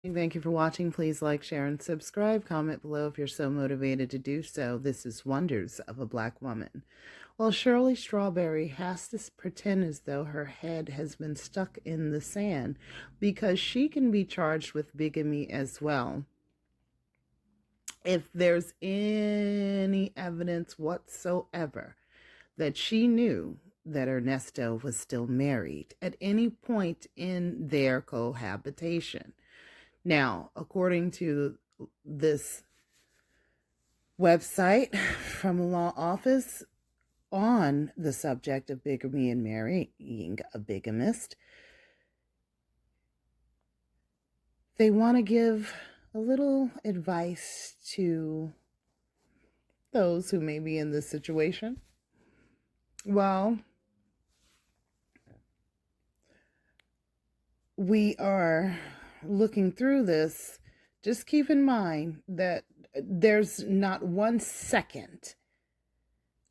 Thank you for watching. Please like, share, and subscribe. Comment below if you're so motivated to do so. This is Wonders of a Black Woman. Well, Shirley Strawberry has to pretend as though her head has been stuck in the sand because she can be charged with bigamy as well. If there's any evidence whatsoever that she knew that Ernesto was still married at any point in their cohabitation. Now, according to this website from a law office on the subject of bigamy and marrying a bigamist, they want to give a little advice to those who may be in this situation. Well, we are looking through this. Just keep in mind that there's not 1 second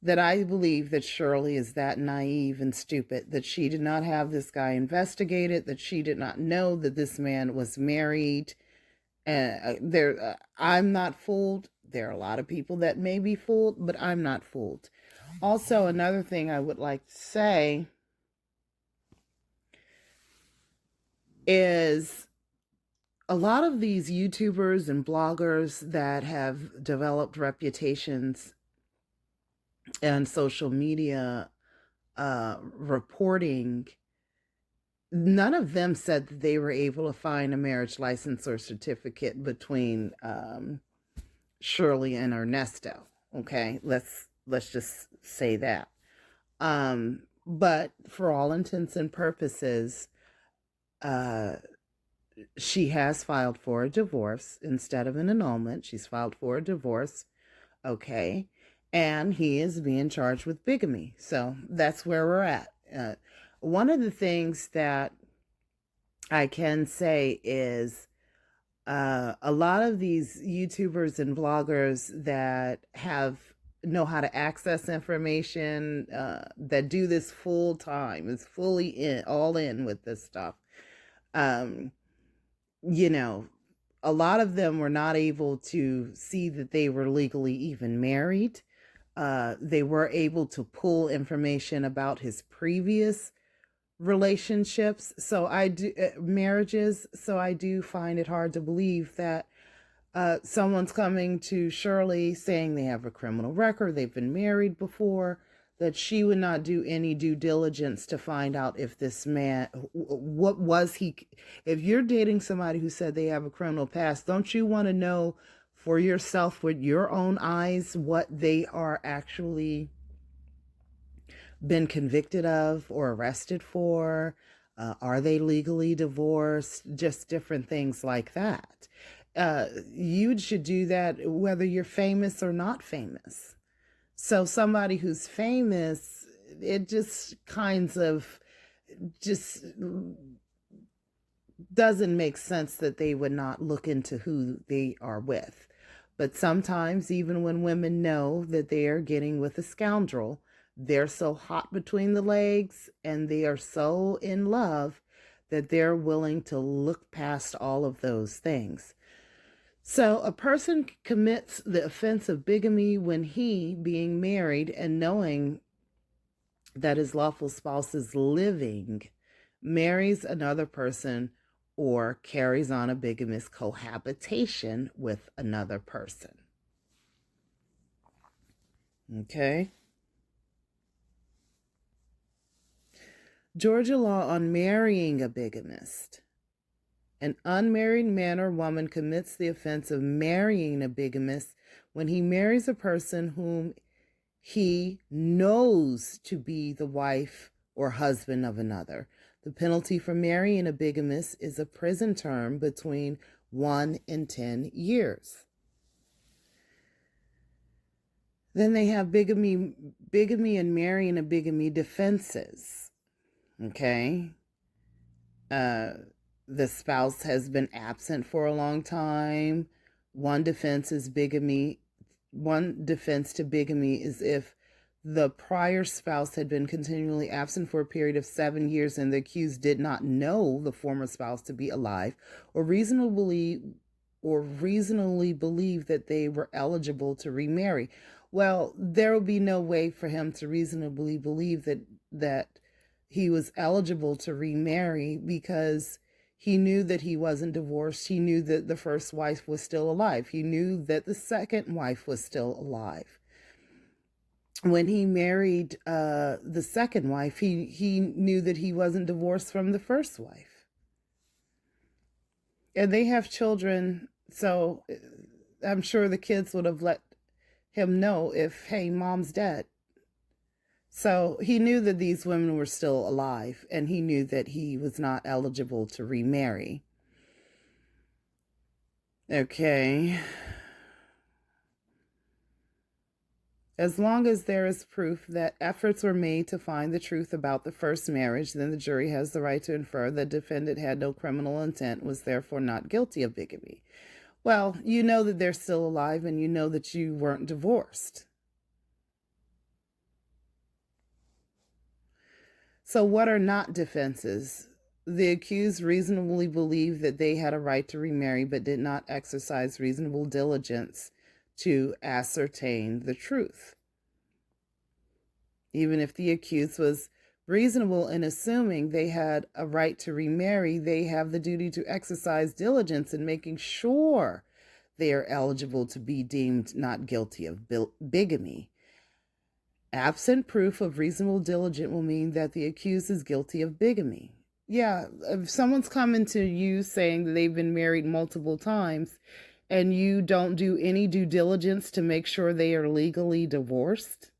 that I believe that Shirley is that naive and stupid, that she did not have this guy investigated, that she did not know that this man was married. I'm not fooled. There are a lot of people that may be fooled, but I'm not fooled. Also, another thing I would like to say is a lot of these YouTubers and bloggers that have developed reputations and social media reporting, none of them said that they were able to find a marriage license or certificate between Shirley and Ernesto. Okay, let's just say that. But for all intents and purposes, she has filed for a divorce instead of an annulment. She's filed for a divorce. Okay. And he is being charged with bigamy. So that's where we're at. One of the things that I can say is a lot of these YouTubers and bloggers that know how to access information, that do this full time, is fully all in with this stuff. A lot of them were not able to see that they were legally even married. They were able to pull information about his previous relationships. Marriages. So I do find it hard to believe that someone's coming to Shirley saying they have a criminal record, they've been married before, that she would not do any due diligence to find out if this man, what was he. If you're dating somebody who said they have a criminal past, don't you want to know for yourself with your own eyes what they are actually been convicted of or arrested for? Are they legally divorced? Just different things like that. You should do that whether you're famous or not famous. So somebody who's famous, it just doesn't make sense that they would not look into who they are with. But sometimes, even when women know that they are getting with a scoundrel, they're so hot between the legs and they are so in love that they're willing to look past all of those things. So a person commits the offense of bigamy when he, being married and knowing that his lawful spouse is living, marries another person or carries on a bigamous cohabitation with another person. Okay. Georgia law on marrying a bigamist. An unmarried man or woman commits the offense of marrying a bigamist when he marries a person whom he knows to be the wife or husband of another. The penalty for marrying a bigamist is a prison term between 1 and 10 years. Then they have bigamy and marrying a bigamy defenses. Okay. The spouse has been absent for a long time. One defense is bigamy. One defense to bigamy is if the prior spouse had been continually absent for a period of 7 years, and the accused did not know the former spouse to be alive or reasonably believe that they were eligible to remarry. Well, there would be no way for him to reasonably believe that he was eligible to remarry, because he knew that he wasn't divorced. He knew that the first wife was still alive. He knew that the second wife was still alive. When he married the second wife, he knew that he wasn't divorced from the first wife. And they have children, so I'm sure the kids would have let him know if, hey, mom's dead. So he knew that these women were still alive, and he knew that he was not eligible to remarry. Okay. As long as there is proof that efforts were made to find the truth about the first marriage, then the jury has the right to infer the defendant had no criminal intent, was therefore not guilty of bigamy. Well, you know that they're still alive, and you know that you weren't divorced. So what are not defenses? The accused reasonably believed that they had a right to remarry, but did not exercise reasonable diligence to ascertain the truth. Even if the accused was reasonable in assuming they had a right to remarry, they have the duty to exercise diligence in making sure they are eligible to be deemed not guilty of bigamy. Absent proof of reasonable diligence will mean that the accused is guilty of bigamy. Yeah, if someone's coming to you saying that they've been married multiple times, and you don't do any due diligence to make sure they are legally divorced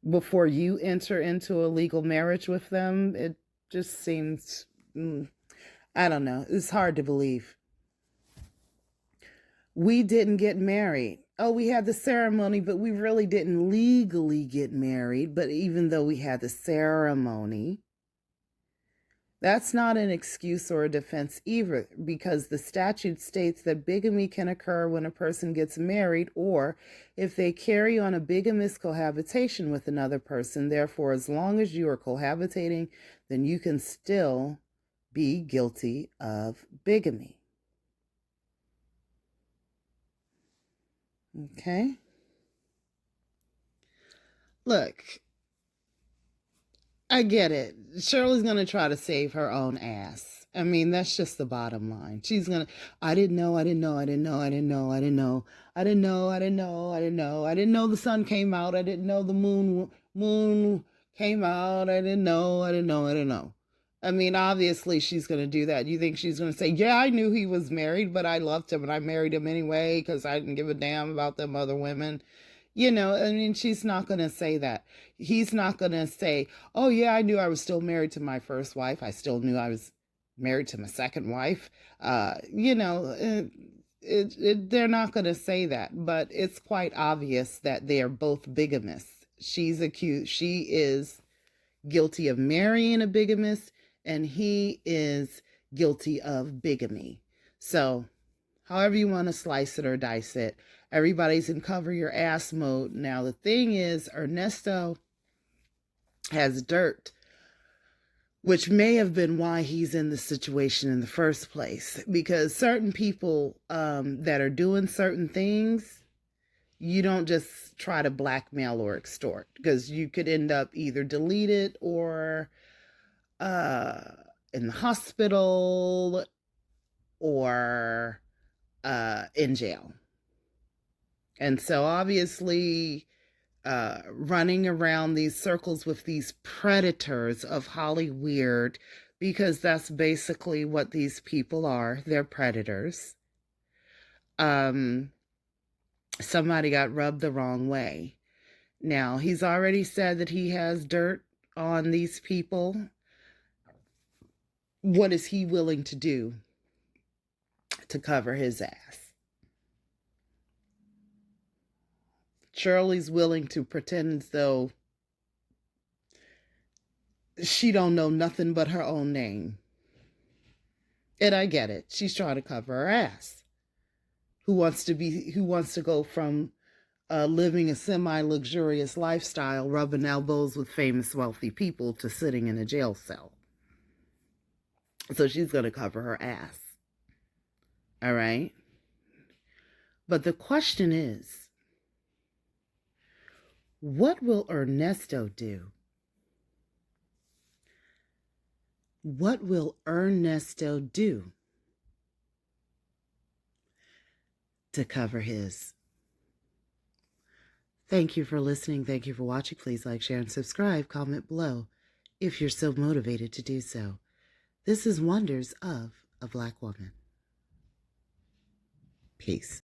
before you enter into a legal marriage with them, it just seems, I don't know, it's hard to believe. We didn't get married. Oh, we had the ceremony, but we really didn't legally get married. But even though we had the ceremony, that's not an excuse or a defense either, because the statute states that bigamy can occur when a person gets married or if they carry on a bigamist cohabitation with another person. Therefore, as long as you are cohabitating, then you can still be guilty of bigamy. Okay? Look, I get it. Shirley's going to try to save her own ass. I mean, that's just the bottom line. She's going to, I didn't know the sun came out. I didn't know the moon came out. I didn't know. I mean, obviously she's going to do that. You think she's going to say, yeah, I knew he was married, but I loved him and I married him anyway because I didn't give a damn about them other women. You know, I mean, she's not going to say that. He's not going to say, oh, yeah, I knew I was still married to my first wife. I still knew I was married to my second wife. You know, they're not going to say that. But it's quite obvious that they are both bigamists. She's accused. She is guilty of marrying a bigamist, and he is guilty of bigamy. So, however you want to slice it or dice it, everybody's in cover your ass mode. Now, the thing is, Ernesto has dirt, which may have been why he's in the situation in the first place. Because certain people that are doing certain things, you don't just try to blackmail or extort, because you could end up either deleted or in the hospital or in jail. And so obviously running around these circles with these predators of Hollyweird, because that's basically what these people are. They're predators. Somebody got rubbed the wrong way. Now, he's already said that he has dirt on these people. What is he willing to do to cover his ass? Shirley's willing to pretend as though she don't know nothing but her own name. And I get it. She's trying to cover her ass. Who wants to go from living a semi-luxurious lifestyle, rubbing elbows with famous wealthy people, to sitting in a jail cell. So she's going to cover her ass. All right? But the question is, what will Ernesto do? What will Ernesto do to cover his? Thank you for listening. Thank you for watching. Please like, share, and subscribe. Comment below if you're so motivated to do so. This is Wonders of a Black Woman. Peace.